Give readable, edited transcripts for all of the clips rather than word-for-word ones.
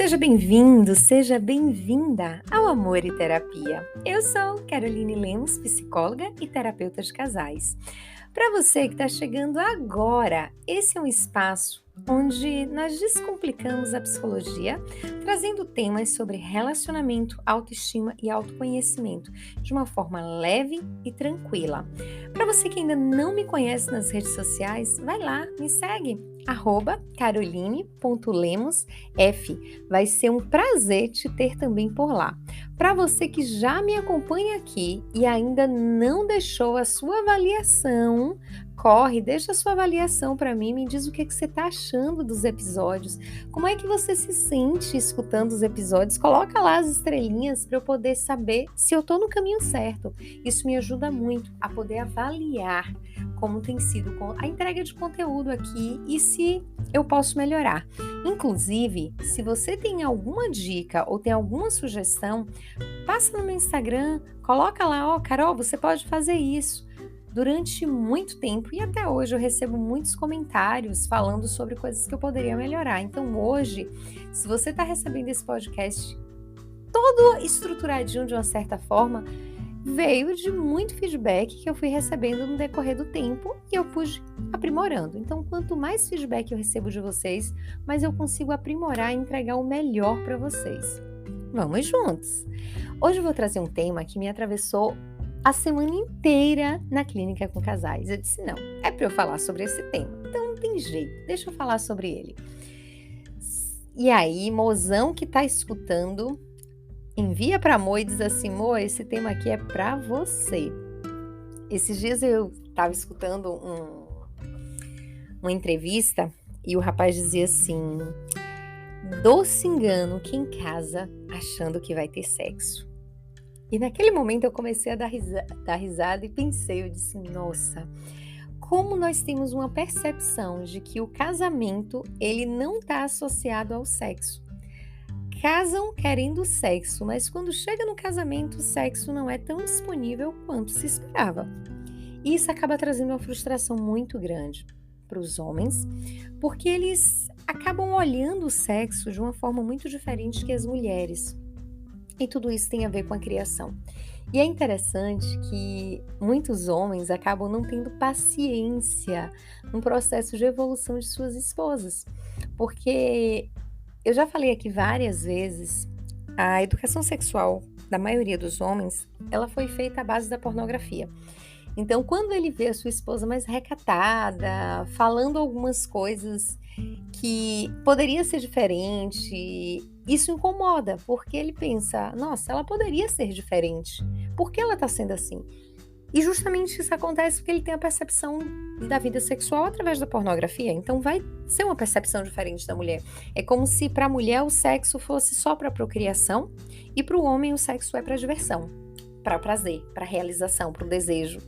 Seja bem-vindo, seja bem-vinda ao Amor e Terapia. Eu sou Caroline Lemos, psicóloga e terapeuta de casais. Para você que está chegando agora, esse é um espaço onde nós descomplicamos a psicologia, trazendo temas sobre relacionamento, autoestima e autoconhecimento de uma forma leve e tranquila. Para você que ainda não me conhece nas redes sociais, vai lá, me segue, @caroline.lemosf. Vai ser um prazer te ter também por lá. Para você que já me acompanha aqui e ainda não deixou a sua avaliação, corre, deixa a sua avaliação para mim, me diz o que você está achando dos episódios, como é que você se sente escutando os episódios, coloca lá as estrelinhas para eu poder saber se eu estou no caminho certo. Isso me ajuda muito a poder avaliar como tem sido a entrega de conteúdo aqui e se eu posso melhorar. Inclusive, se você tem alguma dica ou tem alguma sugestão, passa no meu Instagram, coloca lá, Carol, você pode fazer isso. Durante muito tempo e até hoje eu recebo muitos comentários falando sobre coisas que eu poderia melhorar. Então hoje, se você está recebendo esse podcast todo estruturadinho de uma certa forma, veio de muito feedback que eu fui recebendo no decorrer do tempo e eu pude aprimorando. Então, quanto mais feedback eu recebo de vocês, mais eu consigo aprimorar e entregar o melhor para vocês. Vamos juntos! Hoje eu vou trazer um tema que me atravessou a semana inteira na clínica com casais. Eu disse, não, é para eu falar sobre esse tema. Então, não tem jeito, deixa eu falar sobre ele. E aí, mozão que tá escutando, envia para Mo e diz assim, Mo, esse tema aqui é para você. Esses dias eu estava escutando uma entrevista e o rapaz dizia assim, doce engano quem casa achando que vai ter sexo. E naquele momento eu comecei a dar risada e pensei, eu disse, nossa, como nós temos uma percepção de que o casamento, ele não está associado ao sexo. Casam querendo sexo, mas quando chega no casamento, o sexo não é tão disponível quanto se esperava. E isso acaba trazendo uma frustração muito grande para os homens, porque eles acabam olhando o sexo de uma forma muito diferente que as mulheres. E tudo isso tem a ver com a criação. E é interessante que muitos homens acabam não tendo paciência no processo de evolução de suas esposas. Porque eu já falei aqui várias vezes, a educação sexual da maioria dos homens, ela foi feita à base da pornografia. Então, quando ele vê a sua esposa mais recatada, falando algumas coisas que poderia ser diferente, isso incomoda, porque ele pensa, nossa, ela poderia ser diferente, por que ela está sendo assim? E justamente isso acontece porque ele tem a percepção da vida sexual através da pornografia, então vai ser uma percepção diferente da mulher. É como se para a mulher o sexo fosse só para procriação e para o homem o sexo é para diversão, para prazer, para realização, para o desejo.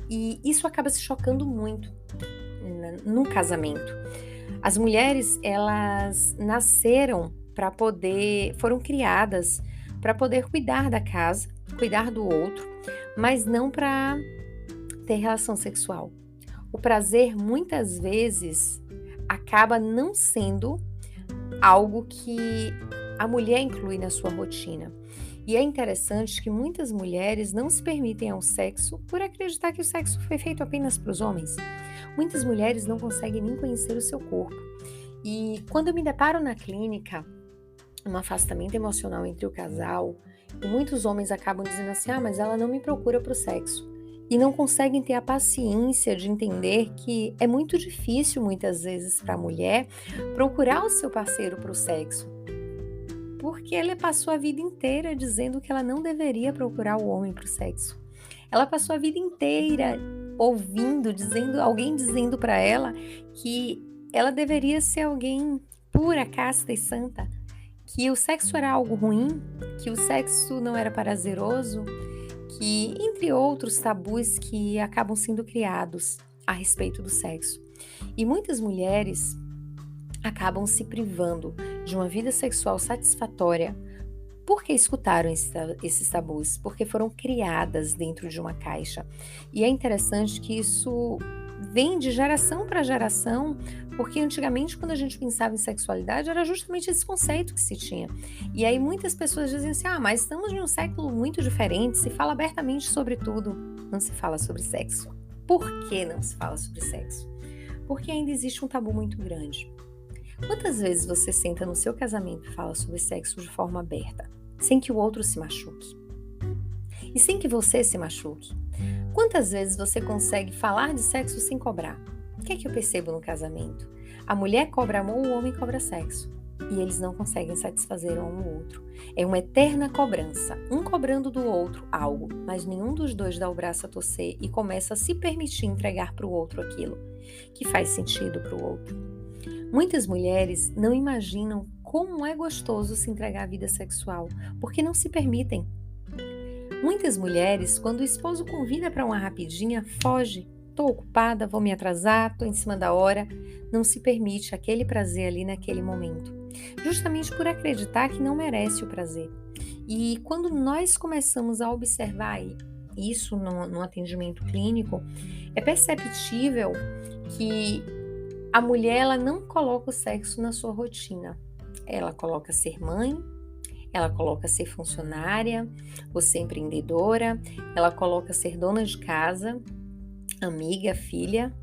E isso acaba se chocando muito no casamento. As mulheres, elas nasceram foram criadas para poder cuidar da casa, cuidar do outro, mas não para ter relação sexual. O prazer, muitas vezes, acaba não sendo algo que a mulher inclui na sua rotina. E é interessante que muitas mulheres não se permitem ao sexo por acreditar que o sexo foi feito apenas para os homens. Muitas mulheres não conseguem nem conhecer o seu corpo. E quando eu me deparo na clínica, um afastamento emocional entre o casal, e muitos homens acabam dizendo assim, mas ela não me procura para o sexo. E não conseguem ter a paciência de entender que é muito difícil, muitas vezes, para a mulher procurar o seu parceiro para o sexo. Porque ela passou a vida inteira dizendo que ela não deveria procurar o homem para o sexo. Ela passou a vida inteira ouvindo, alguém dizendo para ela que ela deveria ser alguém pura, casta e santa, que o sexo era algo ruim, que o sexo não era prazeroso, que, entre outros tabus que acabam sendo criados a respeito do sexo. E muitas mulheres acabam se privando de uma vida sexual satisfatória porque escutaram esses tabus, porque foram criadas dentro de uma caixa. E é interessante que isso vem de geração para geração, porque antigamente, quando a gente pensava em sexualidade, era justamente esse conceito que se tinha. E aí muitas pessoas dizem assim, mas estamos em um século muito diferente, se fala abertamente sobre tudo, não se fala sobre sexo. Por que não se fala sobre sexo? Porque ainda existe um tabu muito grande. Quantas vezes você senta no seu casamento e fala sobre sexo de forma aberta, sem que o outro se machuque? E sem que você se machuque? Quantas vezes você consegue falar de sexo sem cobrar? O que é que eu percebo no casamento? A mulher cobra amor, o homem cobra sexo. E eles não conseguem satisfazer um ao outro. É uma eterna cobrança, um cobrando do outro algo, mas nenhum dos dois dá o braço a torcer e começa a se permitir entregar para o outro aquilo que faz sentido para o outro. Muitas mulheres não imaginam como é gostoso se entregar à vida sexual, porque não se permitem. Muitas mulheres, quando o esposo convida para uma rapidinha, foge. Tô ocupada, vou me atrasar, tô em cima da hora. Não se permite aquele prazer ali naquele momento. Justamente por acreditar que não merece o prazer. E quando nós começamos a observar isso no atendimento clínico, é perceptível que a mulher ela não coloca o sexo na sua rotina. Ela coloca ser mãe, ela coloca ser funcionária, ou ser empreendedora, ela coloca ser dona de casa, amiga, filha,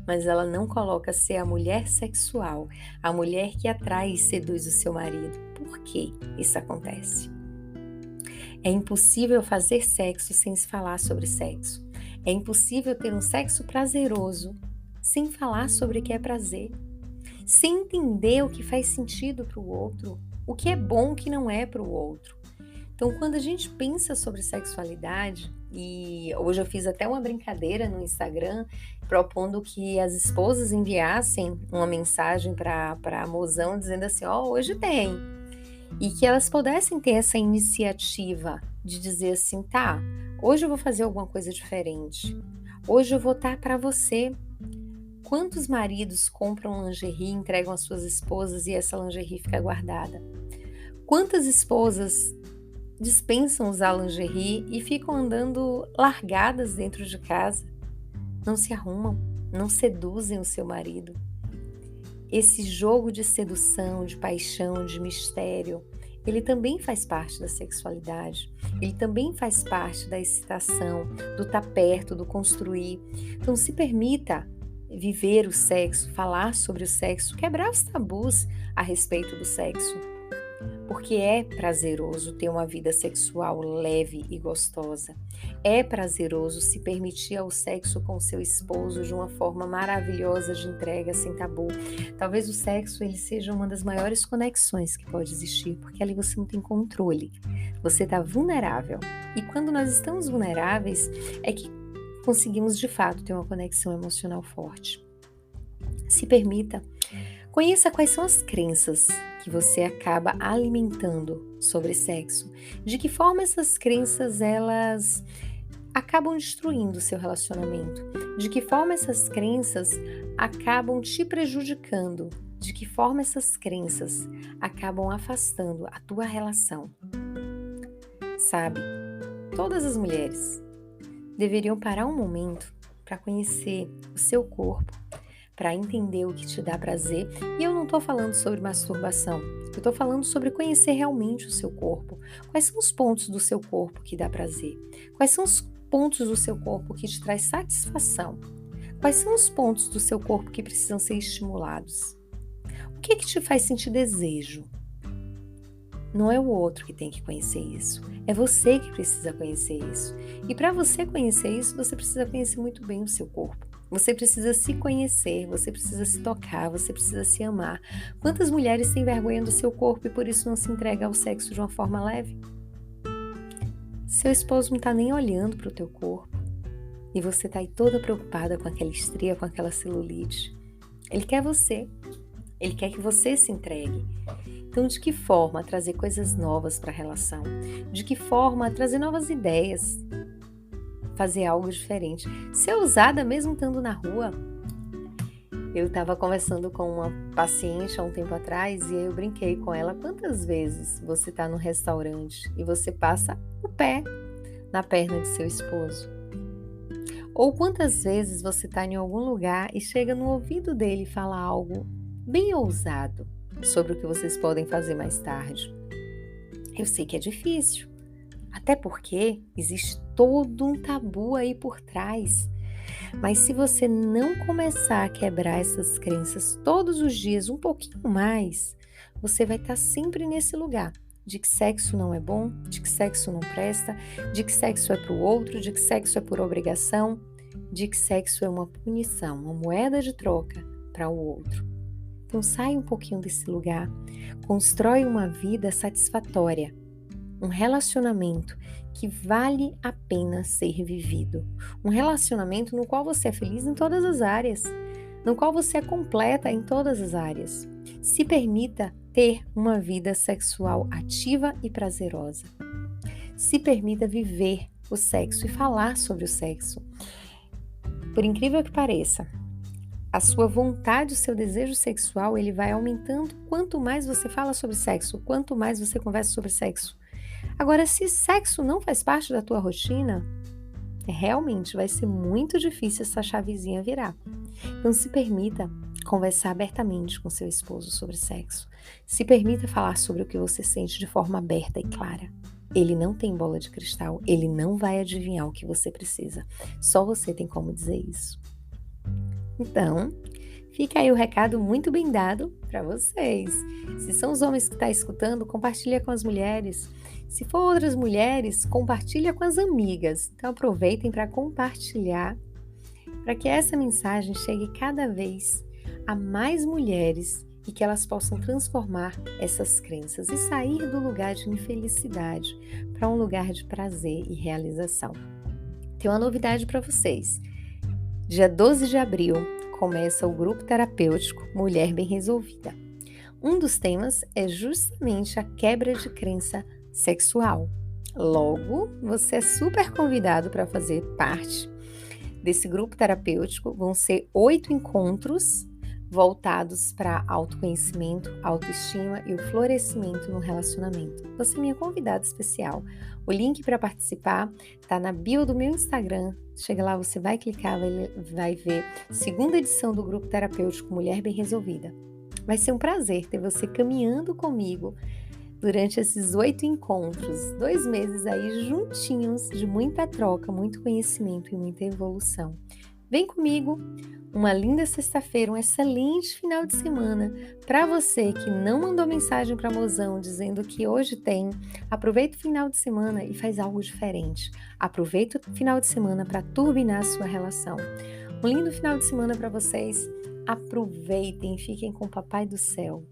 mas ela não coloca ser a mulher sexual, a mulher que atrai e seduz o seu marido. Por que isso acontece? É impossível fazer sexo sem se falar sobre sexo. É impossível ter um sexo prazeroso sem falar sobre o que é prazer, sem entender o que faz sentido para o outro, o que é bom, o que não é para o outro. Então, quando a gente pensa sobre sexualidade, e hoje eu fiz até uma brincadeira no Instagram, propondo que as esposas enviassem uma mensagem para a mozão dizendo assim, hoje tem. E que elas pudessem ter essa iniciativa de dizer assim, tá, hoje eu vou fazer alguma coisa diferente. Hoje eu vou estar para você. Quantos maridos compram lingerie, entregam às suas esposas e essa lingerie fica guardada? Quantas esposas dispensam usar lingerie e ficam andando largadas dentro de casa? Não se arrumam, não seduzem o seu marido. Esse jogo de sedução, de paixão, de mistério, ele também faz parte da sexualidade. Ele também faz parte da excitação, do estar perto, do construir. Então se permita viver o sexo, falar sobre o sexo, quebrar os tabus a respeito do sexo. Porque é prazeroso ter uma vida sexual leve e gostosa. É prazeroso se permitir ao sexo com seu esposo de uma forma maravilhosa de entrega, sem tabu. Talvez o sexo ele seja uma das maiores conexões que pode existir, porque ali você não tem controle. Você está vulnerável. E quando nós estamos vulneráveis, é que conseguimos de fato ter uma conexão emocional forte. Se permita. Conheça quais são as crenças que você acaba alimentando sobre sexo. De que forma essas crenças elas acabam destruindo o seu relacionamento. De que forma essas crenças acabam te prejudicando. De que forma essas crenças acabam afastando a tua relação. Sabe, todas as mulheres deveriam parar um momento para conhecer o seu corpo, para entender o que te dá prazer. E eu não estou falando sobre masturbação, eu estou falando sobre conhecer realmente o seu corpo. Quais são os pontos do seu corpo que dá prazer? Quais são os pontos do seu corpo que te traz satisfação? Quais são os pontos do seu corpo que precisam ser estimulados? O que é que te faz sentir desejo? Não é o outro que tem que conhecer isso, é você que precisa conhecer isso. E para você conhecer isso, você precisa conhecer muito bem o seu corpo. Você precisa se conhecer, você precisa se tocar, você precisa se amar. Quantas mulheres têm vergonha do seu corpo e por isso não se entrega ao sexo de uma forma leve? Seu esposo não está nem olhando para o teu corpo e você está aí toda preocupada com aquela estria, com aquela celulite. Ele quer você, ele quer que você se entregue. Então, de que forma trazer coisas novas para a relação? De que forma trazer novas ideias? Fazer algo diferente. Ser ousada mesmo estando na rua. Eu estava conversando com uma paciente há um tempo atrás e eu brinquei com ela. Quantas vezes você está no restaurante e você passa o pé na perna de seu esposo? Ou quantas vezes você está em algum lugar e chega no ouvido dele e fala algo bem ousado sobre o que vocês podem fazer mais tarde. Eu sei que é difícil, até porque existe todo um tabu aí por trás. Mas se você não começar a quebrar essas crenças todos os dias um pouquinho mais, você vai estar sempre nesse lugar de que sexo não é bom, de que sexo não presta, de que sexo é para o outro, de que sexo é por obrigação, de que sexo é uma punição, uma moeda de troca para o outro. Então sai um pouquinho desse lugar, constrói uma vida satisfatória, um relacionamento que vale a pena ser vivido. Um relacionamento no qual você é feliz em todas as áreas, no qual você é completa em todas as áreas. Se permita ter uma vida sexual ativa e prazerosa. Se permita viver o sexo e falar sobre o sexo. Por incrível que pareça, a sua vontade, o seu desejo sexual, ele vai aumentando quanto mais você fala sobre sexo, quanto mais você conversa sobre sexo. Agora, se sexo não faz parte da tua rotina, realmente vai ser muito difícil essa chavezinha virar. Então, se permita conversar abertamente com seu esposo sobre sexo. Se permita falar sobre o que você sente de forma aberta e clara. Ele não tem bola de cristal, ele não vai adivinhar o que você precisa. Só você tem como dizer isso. Então, fica aí o recado muito bem dado para vocês. Se são os homens que estão escutando, compartilha com as mulheres. Se for outras mulheres, compartilha com as amigas. Então aproveitem para compartilhar, para que essa mensagem chegue cada vez a mais mulheres e que elas possam transformar essas crenças e sair do lugar de infelicidade para um lugar de prazer e realização. Tem uma novidade para vocês. Dia 12 de abril começa o grupo terapêutico Mulher Bem Resolvida. Um dos temas é justamente a quebra de crença sexual. Logo, você é super convidado para fazer parte desse grupo terapêutico. Vão ser 8 encontros voltados para autoconhecimento, autoestima e o florescimento no relacionamento. Você é minha convidada especial. O link para participar está na bio do meu Instagram. Chega lá, você vai clicar, vai ver segunda edição do grupo terapêutico Mulher Bem Resolvida. Vai ser um prazer ter você caminhando comigo durante esses 8 encontros, 2 meses aí juntinhos, de muita troca, muito conhecimento e muita evolução. Vem comigo, uma linda sexta-feira, um excelente final de semana. Para você que não mandou mensagem para Mozão dizendo que hoje tem, aproveita o final de semana e faz algo diferente. Aproveita o final de semana para turbinar a sua relação. Um lindo final de semana para vocês. Aproveitem, fiquem com o Papai do Céu.